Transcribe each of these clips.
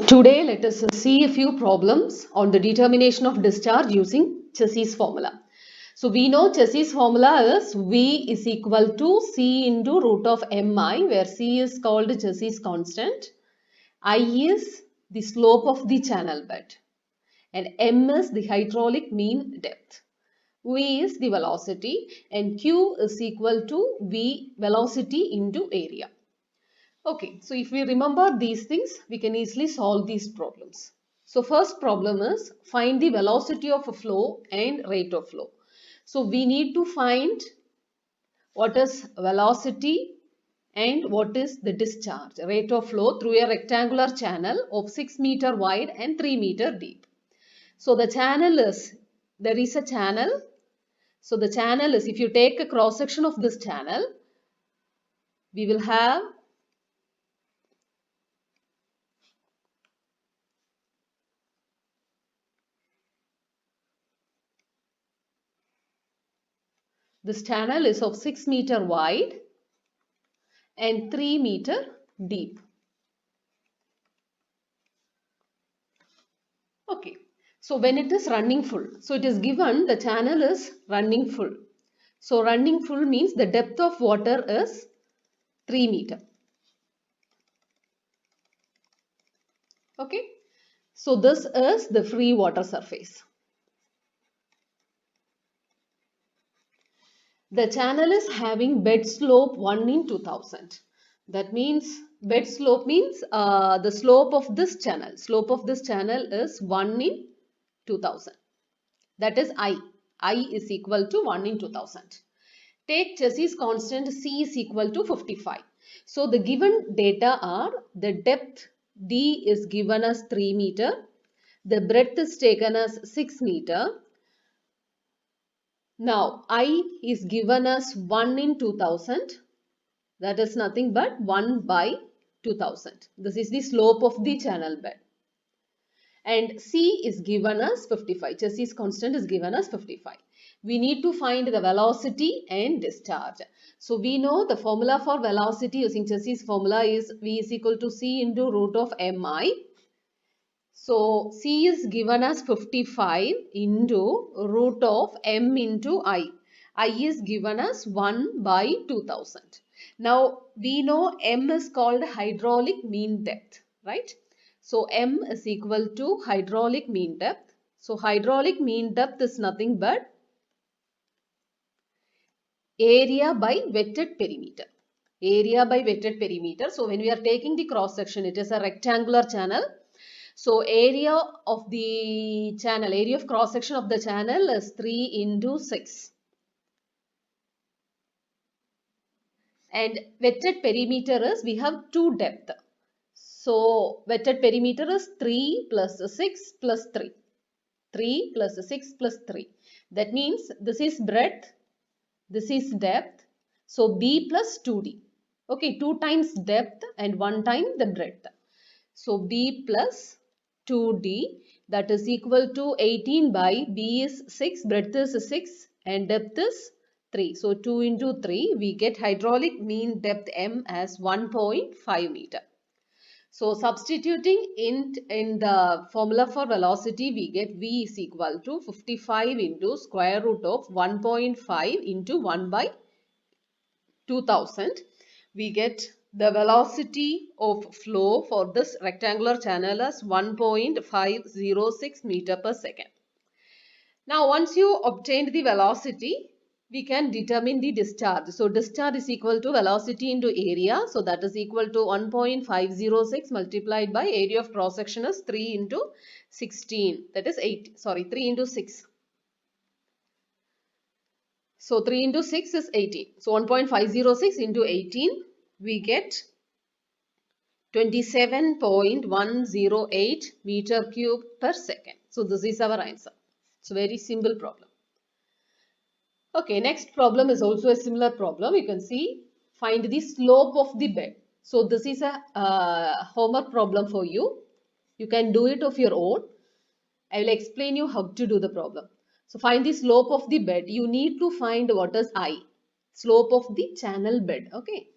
Today, let us see a few problems on the determination of discharge using Chassis formula. So, we know Chassis formula is V is equal to C into root of Mi, where C is called Chassis constant, I is the slope of the channel bed, and M is the hydraulic mean depth. V is the velocity and Q is equal to V velocity into area. Okay, so if we remember these things, we can easily solve these problems. So first problem is find the velocity of a flow and rate of flow. So we need to find what is velocity and what is the discharge, rate of flow through a rectangular channel of 6 meter wide and 3 meter deep. So the channel is, there is a channel. So the channel is, if you take a cross section of this channel, we will have this channel is of 6 meter wide and 3 meter deep. Okay, so when it is running full, so it is given the channel is running full. So running full means the depth of water is 3 meter. Okay, so this is the free water surface. The channel is having bed slope 1 in 2000. That means bed slope means the slope of this channel. Slope of this channel is 1 in 2000. That is I. I is equal to 1 in 2000. Take Chassis constant C is equal to 55. So the given data are the depth D is given as 3 meter. The breadth is taken as 6 meter. Now I is given as 1 in 2000. That is nothing but 1 by 2000. This is the slope of the channel bed. And C is given as 55. Chassis constant is given as 55. We need to find the velocity and discharge. So we know the formula for velocity using Chassis formula is V is equal to C into root of Mi. So C is given as 55 into root of M into I. I is given as 1 by 2000. Now we know M is called hydraulic mean depth, right? So M is equal to hydraulic mean depth. So hydraulic mean depth is nothing but area by wetted perimeter. Area by wetted perimeter. So when we are taking the cross section, it is a rectangular channel. So area of the channel, area of cross section of the channel is 3 into 6. And wetted perimeter is, we have 2 depth. So wetted perimeter is 3 plus 6 plus 3. 3 plus 6 plus 3. That means this is breadth, this is depth. So B plus 2D. Okay, 2 times depth and 1 time the breadth. So B plus 2D, that is equal to 18 by B is 6, breadth is 6 and depth is 3. So 2 into 3, we get hydraulic mean depth M as 1.5 meter. So substituting in the formula for velocity, we get V is equal to 55 into square root of 1.5 into 1 by 2000. We get the velocity of flow for this rectangular channel as 1.506 meter per second. Now once you obtained the velocity, we can determine the discharge. So discharge is equal to velocity into area. So that is equal to 1.506 multiplied by area of cross section is 3 into 16. That is 3 into 6. So 3 into 6 is 18. So 1.506 into 18, we get 27.108 meter cube per second. So this is our answer. It's a very simple problem. Okay, next problem is also a similar problem. You can see, find the slope of the bed. So this is a homework problem for you. You can do it of your own. I will explain you how to do the problem. So find the slope of the bed. You need to find what is I. Slope of the channel bed. Okay.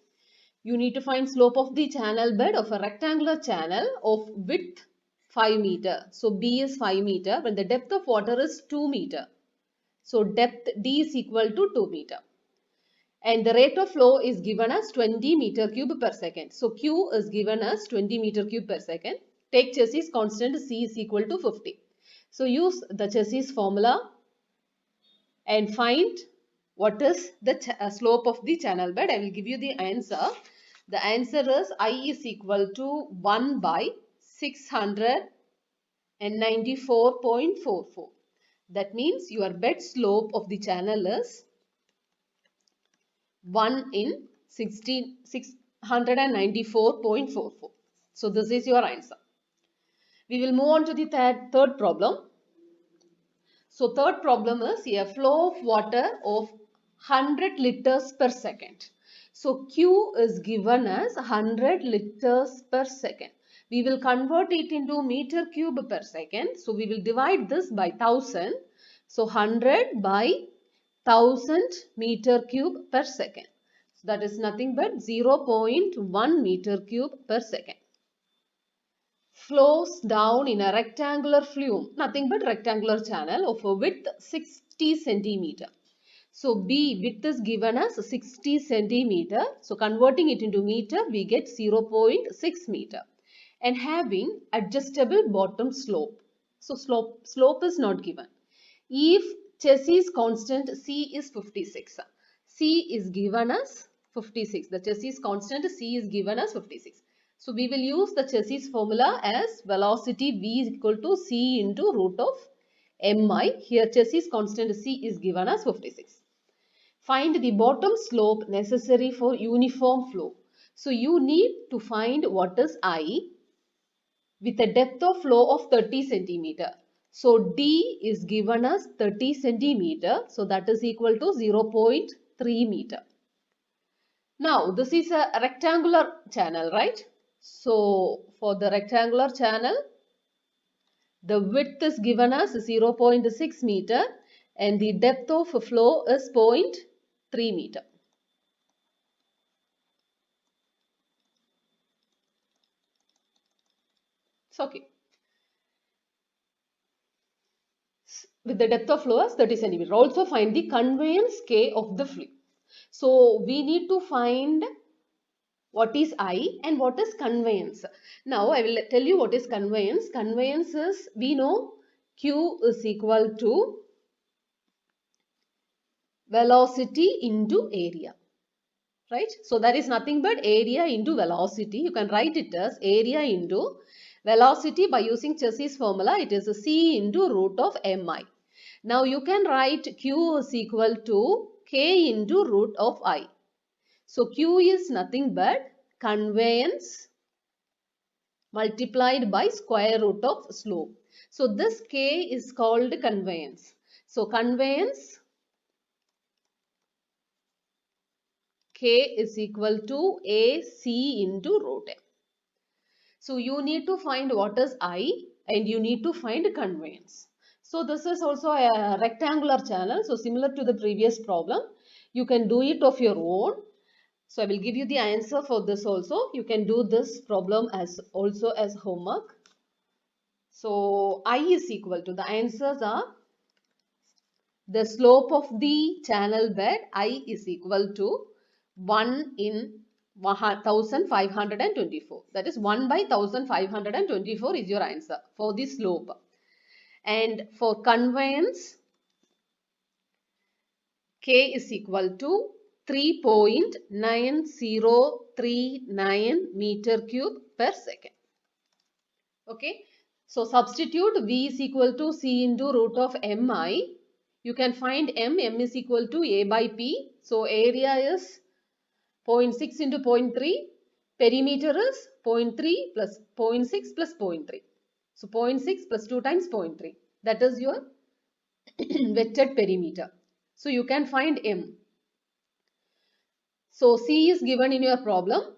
You need to find slope of the channel bed of a rectangular channel of width 5 meter. So B is 5 meter when the depth of water is 2 meter. So depth D is equal to 2 meter. And the rate of flow is given as 20 meter cube per second. So Q is given as 20 meter cube per second. Take Chassis constant C is equal to 50. So use the Chassis formula and find what is the slope of the channel bed. I will give you the answer. The answer is I is equal to 1 by 694.44. That means your bed slope of the channel is 1 in 694.44. So this is your answer. We will move on to the third problem. So third problem is a flow of water of 100 liters per second. So Q is given as 100 liters per second. We will convert it into meter cube per second. So we will divide this by 1000. So 100 by 1000 meter cube per second. So that is nothing but 0.1 meter cube per second. Flows down in a rectangular flume, nothing but rectangular channel of a width 60 centimeter. So B width is given as 60 centimeter. So converting it into meter, we get 0.6 meter and having adjustable bottom slope. So slope is not given. If Chassis constant C is 56, C is given as 56. The Chassis constant C is given as 56. So we will use the Chassis formula as velocity V is equal to C into root of mi. Here Chassis constant C is given as 56. Find the bottom slope necessary for uniform flow. So you need to find what is I with a depth of flow of 30 centimeter. So D is given as 30 centimeter. So that is equal to 0.3 meter. Now this is a rectangular channel, right? So for the rectangular channel, the width is given as 0.6 meter and the depth of flow is 0.3 meter. It's okay. With the depth of flow as 30 centimeter. Also find the conveyance K of the fluid. So we need to find what is I and what is conveyance. Now I will tell you what is conveyance. Conveyance is, we know Q is equal to velocity into area, right? So that is nothing but area into velocity. You can write it as area into velocity by using Chassis formula. It is a C into root of mi. Now you can write Q is equal to K into root of I. So Q is nothing but conveyance multiplied by square root of slope. So this K is called conveyance. So conveyance K is equal to AC into root M. So you need to find what is I and you need to find conveyance. So this is also a rectangular channel. So similar to the previous problem, you can do it of your own. So I will give you the answer for this also. You can do this problem as also as homework. So I is equal to, the answers are the slope of the channel bed I is equal to 1 in 1524. That is 1 by 1524 is your answer for the slope. And for conveyance, K is equal to 3.9039 meter cube per second. Okay. So substitute V is equal to C into root of mi. You can find m is equal to A by P. So area is 0.6 into 0.3. Perimeter is 0.3 plus 0.6 plus 0.3. So 0.6 plus 2 times 0.3. That is your wetted perimeter. So you can find m. So C is given in your problem.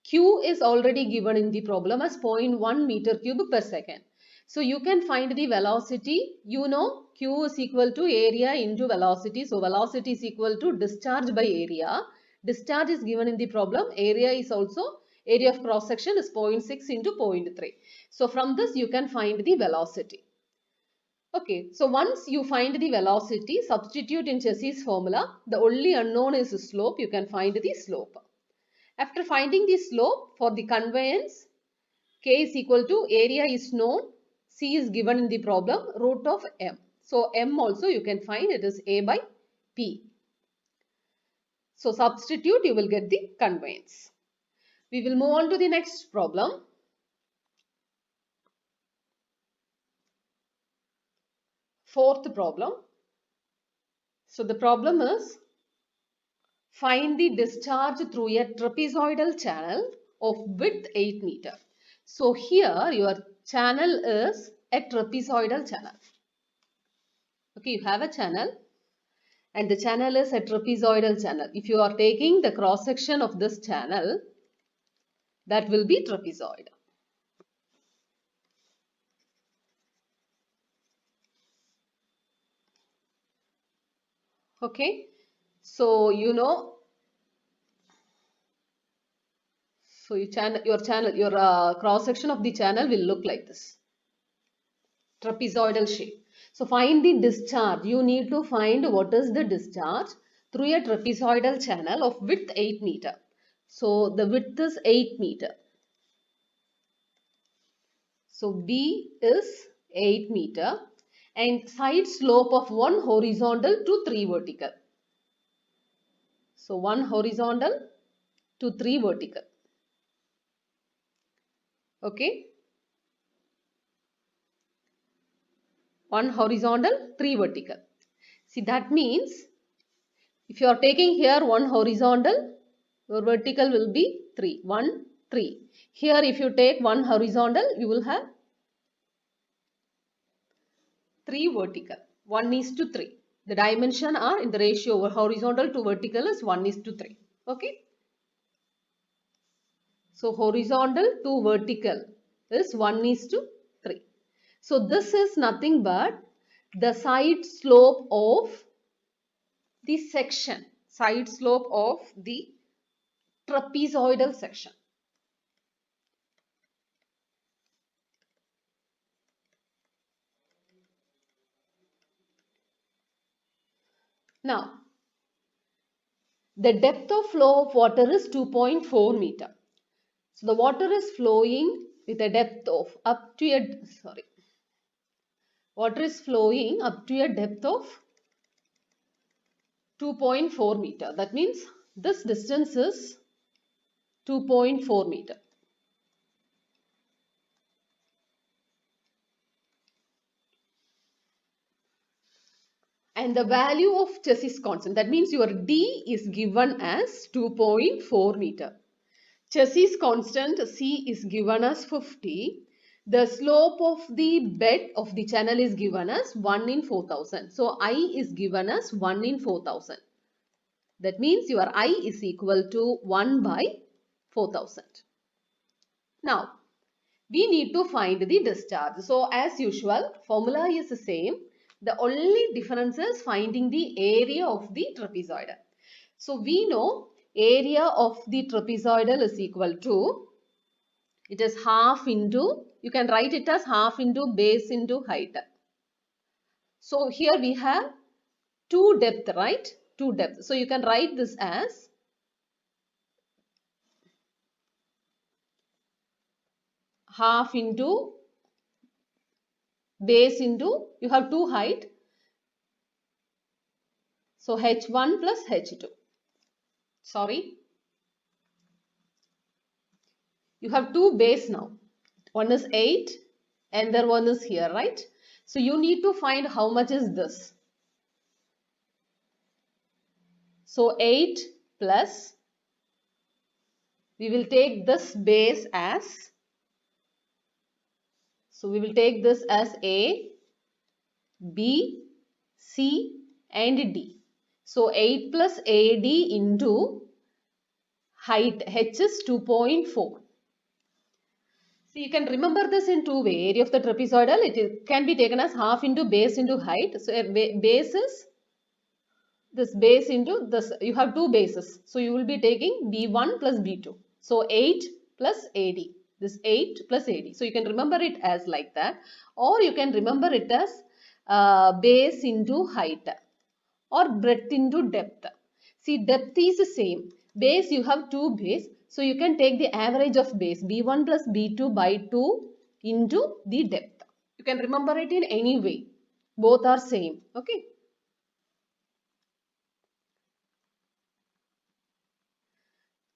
Q is already given in the problem as 0.1 meter cube per second. So you can find the velocity. You know Q is equal to area into velocity. So velocity is equal to discharge by area. Discharge is given in the problem. Area is also Area of cross section is 0.6 into 0.3. So from this you can find the velocity. Okay, so once you find the velocity, substitute in Chassis formula. The only unknown is the slope. You can find the slope. After finding the slope for the conveyance, K is equal to area is known, C is given in the problem, root of M. So M also you can find, it is A by P. So substitute, you will get the conveyance. We will move on to the next problem. Fourth problem. So the problem is, find the discharge through a trapezoidal channel of width 8 meter. So here your channel is a trapezoidal channel. Okay, you have a channel and the channel is a trapezoidal channel. If you are taking the cross section of this channel, that will be trapezoid. Okay, so you know, so your cross section of the channel will look like this, trapezoidal shape. So find the discharge. You need to find what is the discharge through a trapezoidal channel of width 8 meter. So the width is 8 meter. So B is 8 meter and side slope of 1 horizontal to 3 vertical. So 1 horizontal to 3 vertical. Okay. 1 horizontal, 3 vertical. See, that means if you are taking here 1 horizontal, your vertical will be 3. 1, 3. Here if you take 1 horizontal, you will have 3 vertical. 1 is to 3. The dimension are in the ratio horizontal to vertical is 1 is to 3. Okay. So horizontal to vertical is 1 is to 3. So this is nothing but the side slope of the section, side slope of the trapezoidal section. Now, the depth of flow of water is 2.4 meter. So the water is flowing with a depth of water is flowing up to a depth of 2.4 meter. That means this distance is 2.4 meter. And the value of Chassis constant, that means your D is given as 2.4 meter. Chassis constant C is given as 50. The slope of the bed of the channel is given as 1 in 4000. So I is given as 1 in 4000. That means your I is equal to 1 by 4000. Now, we need to find the discharge. So as usual, formula is the same. The only difference is finding the area of the trapezoidal. So we know area of the trapezoidal is equal to, it is half into, you can write it as half into base into height. So here we have 2 depth, right? 2 depth. So you can write this as half into base into, you have 2 height. So H1 plus H2. Sorry. You have 2 base now. One is 8 and then one is here, right? So you need to find how much is this. So 8 plus, we will take this base as, so we will take this as A, B, C and D. So 8 plus AD into height H is 2.4. So you can remember this in 2 ways. Area of the trapezoidal, can be taken as half into base into height. So base is this base into this. You have 2 bases. So you will be taking B1 plus B2. So 8 plus AD. This 8 plus AD. So you can remember it as like that, or you can remember it as base into height or breadth into depth. See, depth is the same. Base, you have two base. So you can take the average of base B1 plus B2 by 2 into the depth. You can remember it in any way. Both are same. Okay.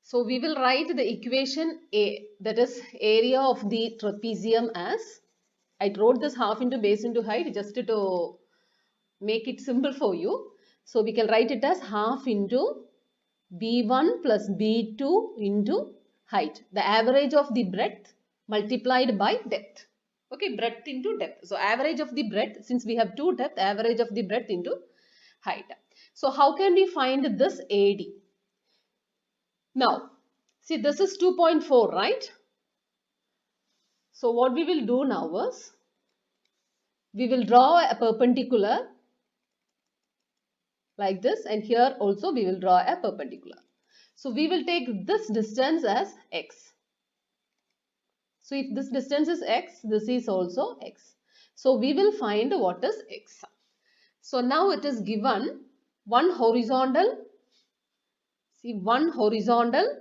So we will write the equation A, that is area of the trapezium as, I wrote this half into base into height just to make it simple for you. So we can write it as half into B1 plus B2 into height. The average of the breadth multiplied by depth. Okay, breadth into depth. So average of the breadth, since we have two depth, average of the breadth into height. So how can we find this AD? Now, see, this is 2.4, right? So what we will do now is, we will draw a perpendicular like this, and here also we will draw a perpendicular. So we will take this distance as x. So if this distance is x, this is also x. So we will find what is x. So now it is given one horizontal, see, one horizontal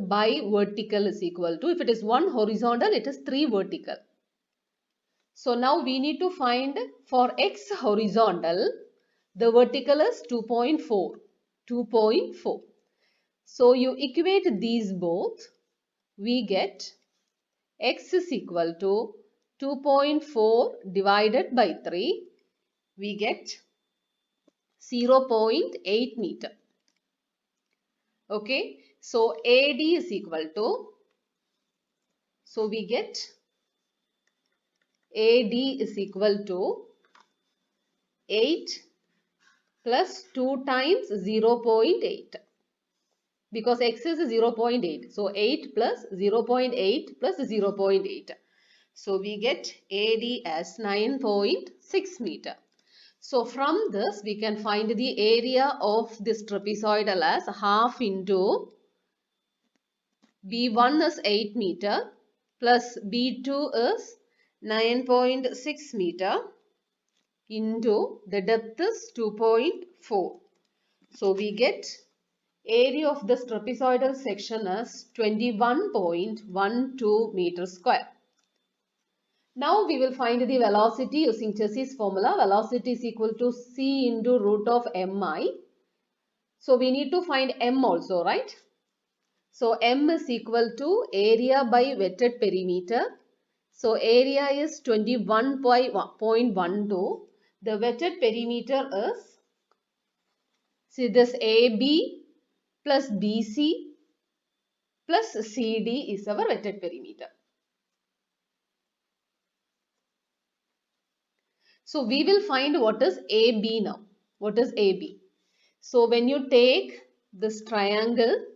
by vertical is equal to, if it is one horizontal, it is 3 vertical. So now we need to find for x horizontal, the vertical is 2.4. 2.4. So you equate these both, we get x is equal to 2.4 divided by 3, we get 0.8 meter. Okay, so AD is equal to, so we get AD is equal to 8 plus 2 times 0.8, because x is 0.8. So 8 plus 0.8 plus 0.8. So we get AD as 9.6 meter. So from this we can find the area of this trapezoidal as half into B1 is 8 meter plus B2 is 9.6 meter into the depth is 2.4. So we get area of this trapezoidal section as 21.12 meters square. Now we will find the velocity using Chassis formula. Velocity is equal to c into root of mi. So we need to find m also, right? So m is equal to area by wetted perimeter. So area is 21.12. The wetted perimeter is, see, this AB plus BC plus CD is our wetted perimeter. So we will find what is AB now. What is AB? So when you take this triangle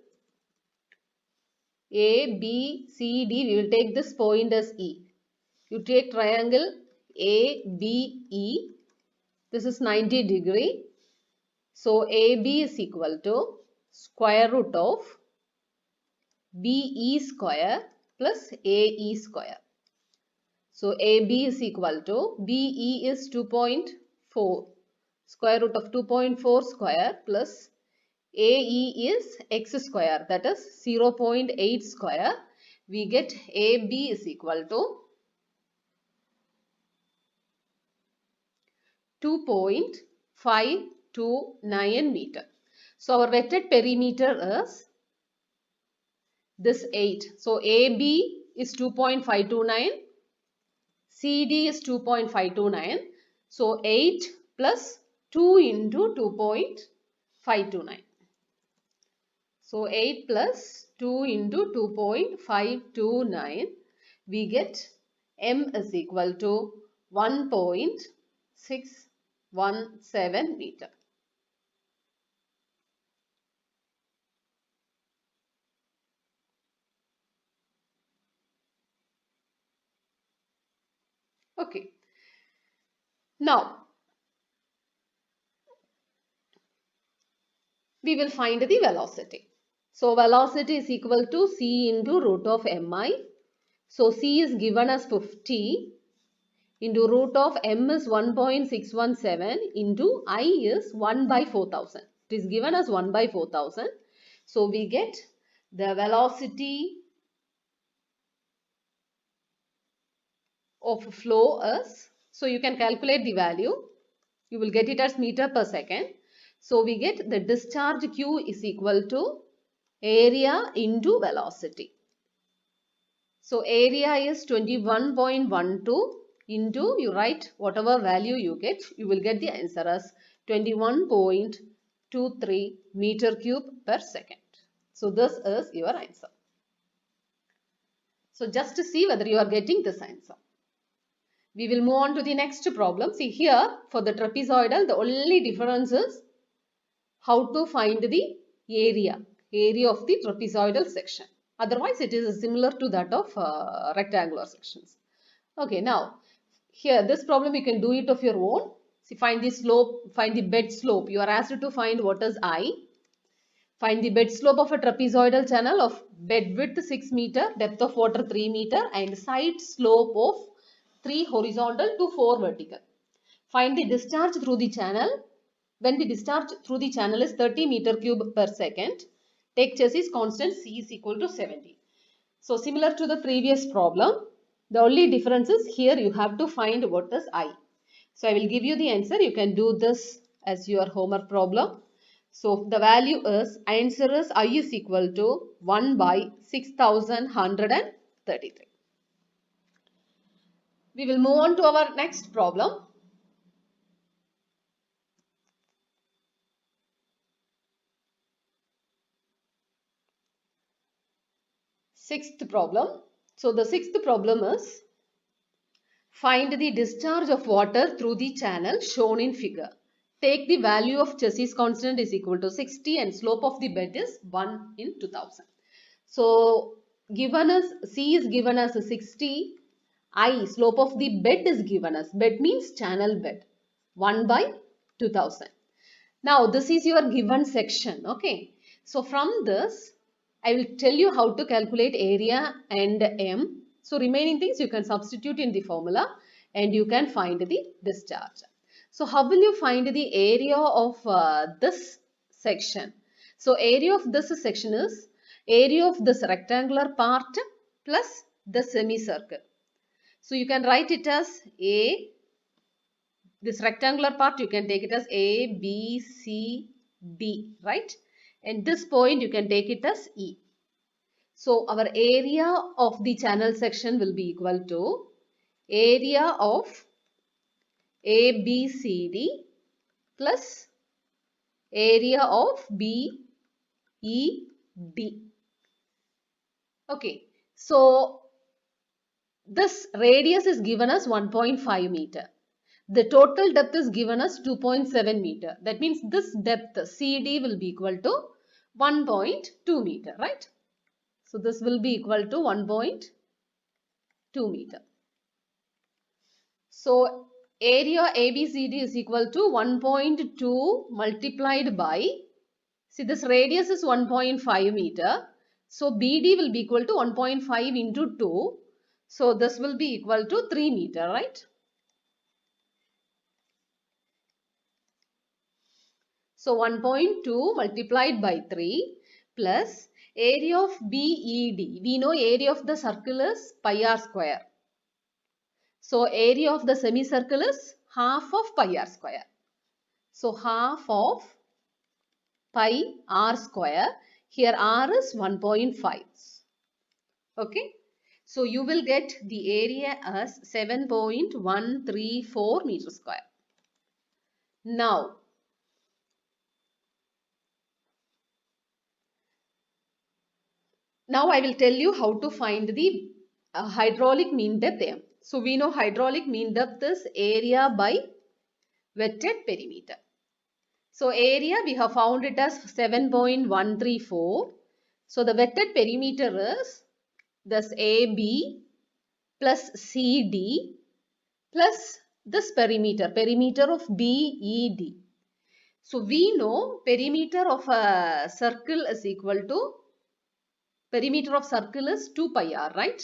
ABCD, we will take this point as E. You take triangle ABE. This is 90 degree. So AB is equal to square root of BE square plus AE square. So AB is equal to, BE is 2.4, square root of 2.4 square plus AE is x square, that is 0.8 square. We get AB is equal to 2.529 meter. So our wetted perimeter is this 8. So AB is 2.529. CD is 2.529. So 8 plus 2 into 2.529. So 8 plus 2 into 2.529. We get M is equal to 1.617 meter. Okay. Now, we will find the velocity. So velocity is equal to c into root of mi. So c is given as 50 into root of m is 1.617 into I is 1 by 4000. It is given as 1 by 4000. So we get the velocity of flow is, so you can calculate the value. You will get it as meter per second. So we get the discharge Q is equal to area into velocity. So area is 21.12 into, you write whatever value you get, you will get the answer as 21.23 meter cube per second. So this is your answer. So just to see whether you are getting this answer. We will move on to the next problem. See here, for the trapezoidal, the only difference is how to find the area of the trapezoidal section. Otherwise, it is similar to that of rectangular sections. Okay, now here this problem you can do it of your own. See, find the slope, find the bed slope. You are asked to find what is I. Find the bed slope of a trapezoidal channel of bed width 6 meter, depth of water 3 meter and side slope of 3 horizontal to 4 vertical. Find the discharge through the channel when the discharge through the channel is 30 meter cube per second. Take chassis constant C is equal to 70. So similar to the previous problem, the only difference is here you have to find what is I. So I will give you the answer. You can do this as your homework problem. So the value is, answer is I is equal to 1 by 6133. We will move on to our next problem. Sixth problem. So the sixth problem is, find the discharge of water through the channel shown in figure. Take the value of chassis constant is equal to 60 and slope of the bed is 1 in 2000. So given as C is given as 60, I slope of the bed is given as, bed means channel bed, 1 by 2000. Now this is your given section. Okay. So from this I will tell you how to calculate area and M. So remaining things you can substitute in the formula and you can find the discharge. So how will you find the area of this section? So area of this section is area of this rectangular part plus the semicircle. So you can write it as A, this rectangular part you can take it as A, B, C, D, right? And this point you can take it as E. So our area of the channel section will be equal to area of ABCD plus area of BED. Okay, so this radius is given as 1.5 meter. The total depth is given as 2.7 meter. That means this depth CD will be equal to 1.2 meter, right? So this will be equal to 1.2 meter. So area ABCD is equal to 1.2 multiplied by, see this radius is 1.5 meter. So BD will be equal to 1.5 into 2. So this will be equal to 3 meter, right? So 1.2 multiplied by 3 plus area of BED. We know area of the circle is pi r square. So area of the semicircle is half of pi r square. So half of pi r square. Here r is 1.5. Okay. So you will get the area as 7.134 meter square. Now I will tell you how to find the hydraulic mean depth M. So we know hydraulic mean depth is area by wetted perimeter. So area we have found it as 7.134. So the wetted perimeter is this AB plus CD plus this perimeter of BED. So we know perimeter of a circle is equal to, perimeter of circle is 2 pi r, right?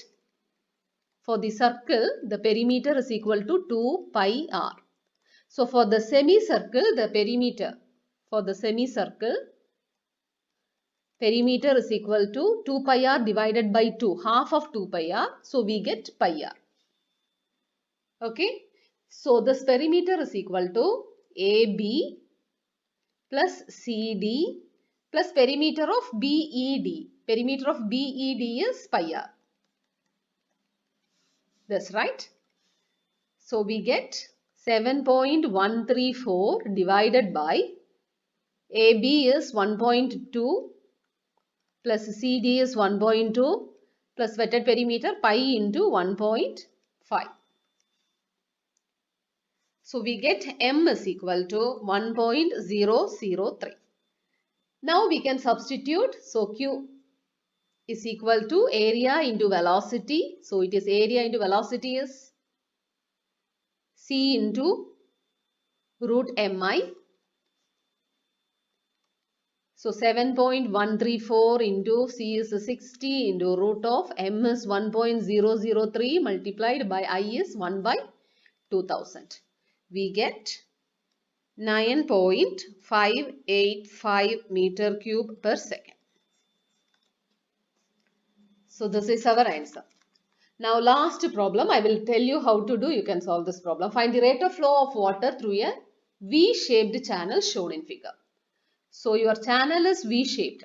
For the circle, the perimeter is equal to 2 pi r. So for the semicircle, the perimeter for the semicircle, perimeter is equal to 2 pi r divided by 2, half of 2 pi r. So we get pi r. Okay. So this perimeter is equal to AB plus CD plus perimeter of BED. Perimeter of BED is pi r. That's right. So we get 7.134 divided by AB is 1.2 plus CD is 1.2 plus wetted perimeter pi into 1.5. So we get M is equal to 1.003. Now we can substitute. So Q is equal to area into velocity. So it is area into velocity is C into root Mi. So 7.134 into C is 60 into root of M is 1.003 multiplied by I is 1 by 2000. We get 9.585 meter cube per second. So this is our answer. Now last problem, I will tell you how to do. You can solve this problem. Find the rate of flow of water through a V-shaped channel shown in figure. So your channel is V-shaped.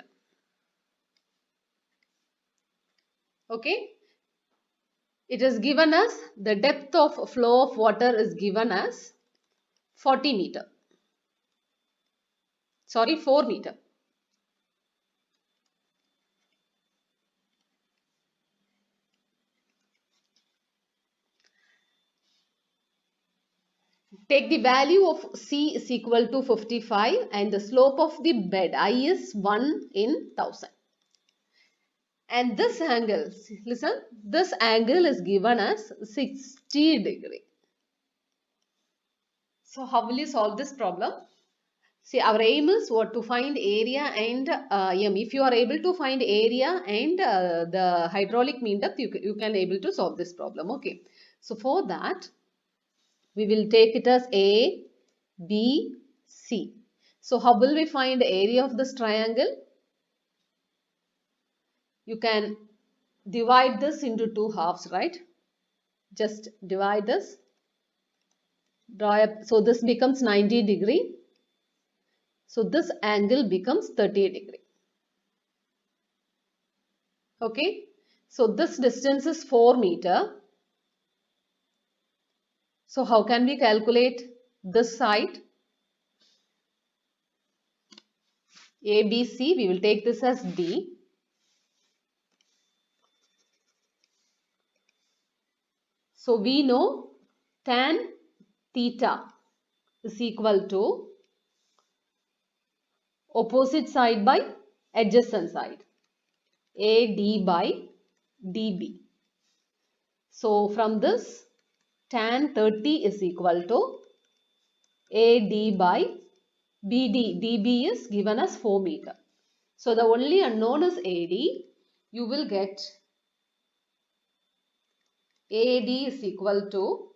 Okay. It is given as the depth of flow of water is given as 40 meter. Sorry, 4 meter. Take the value of C is equal to 55 and the slope of the bed I is 1 in 1000. And this angle, listen, this angle is given as 60 degree. So how will you solve this problem? See, our aim is what, to find area and M. If you are able to find area and the hydraulic mean depth, you can able to solve this problem. Okay. So for that, we will take it as A, B, C. So how will we find the area of this triangle? You can divide this into two halves, right? Just divide this. Draw up. So this becomes 90 degree. So this angle becomes 30 degree. Okay. So this distance is 4 meter. So how can we calculate this side? ABC, we will take this as D. So we know tan theta is equal to opposite side by adjacent side, AD by DB. So from this, tan 30 is equal to AD by BD. DB is given as 4 meter. So the only unknown is AD. You will get AD is equal to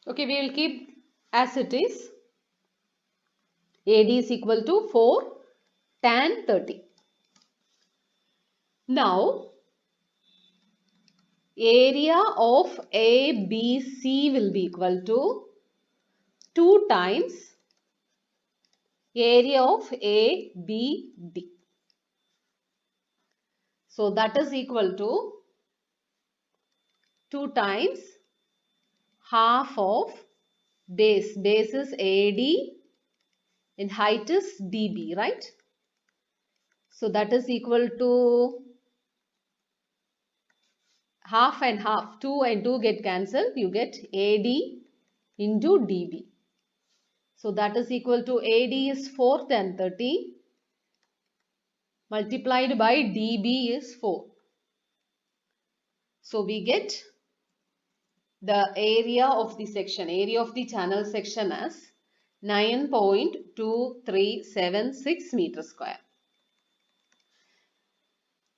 okay, we will keep as it is. AD is equal to 4 tan 30. Now, area of ABC will be equal to 2 times area of ABD. So that is equal to 2 times half of Base is AD and height is DB, right? So that is equal to half and half. 2 and 2 get cancelled. You get AD into DB. So that is equal to AD is 4 tan 30 multiplied by DB is 4. So we get the area of the section, area of the channel section as 9.2376 meter square.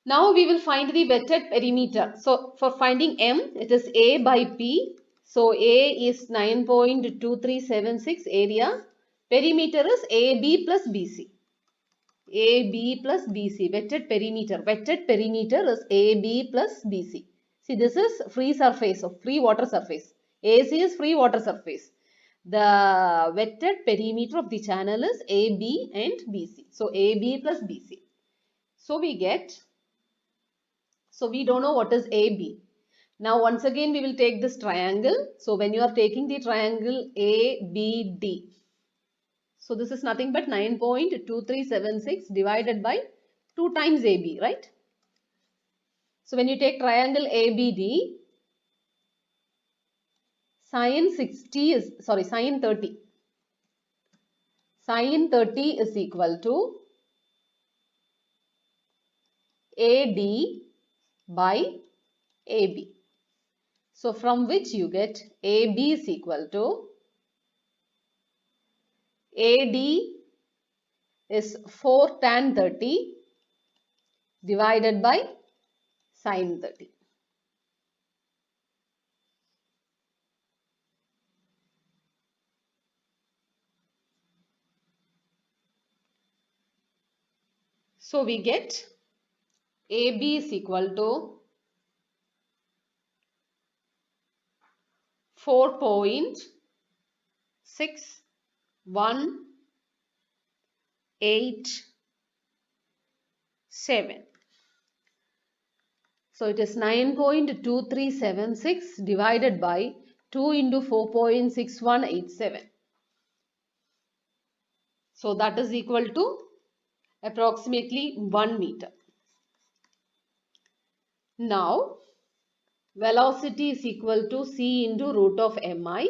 Now we will find the wetted perimeter. So for finding M, it is A by P. So A is 9.2376 area. Perimeter is AB plus BC. AB plus BC. Wetted perimeter. Wetted perimeter is AB plus BC. See, this is free surface of free water surface. AC is free water surface. The wetted perimeter of the channel is AB and BC. So AB plus BC. So we get. So we don't know what is AB. Now once again we will take this triangle. So when you are taking the triangle ABD. So this is nothing but 9.2376 divided by 2 times AB, right? So when you take triangle ABD, sine 30. Sine 30 is equal to AD by AB. So from which you get AB is equal to AD is 4 tan 30 divided by sine 30. So we get AB is equal to 4.6187. So it is 9.2376 divided by 2 into 4.6187. So that is equal to approximately 1 meter. Now velocity is equal to C into root of mi.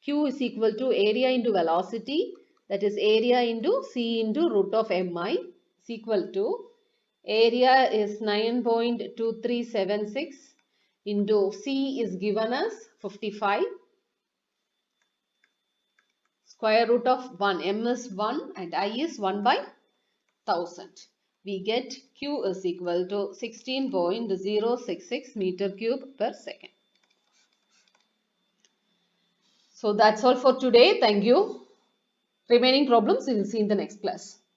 Q is equal to area into velocity, that is area into C into root of mi is equal to area is 9.2376 into C is given as 55, square root of 1, m is 1 and I is 1 by 1000. We get Q is equal to 16.066 meter cube per second. So that's all for today. Thank you. Remaining problems we will see in the next class.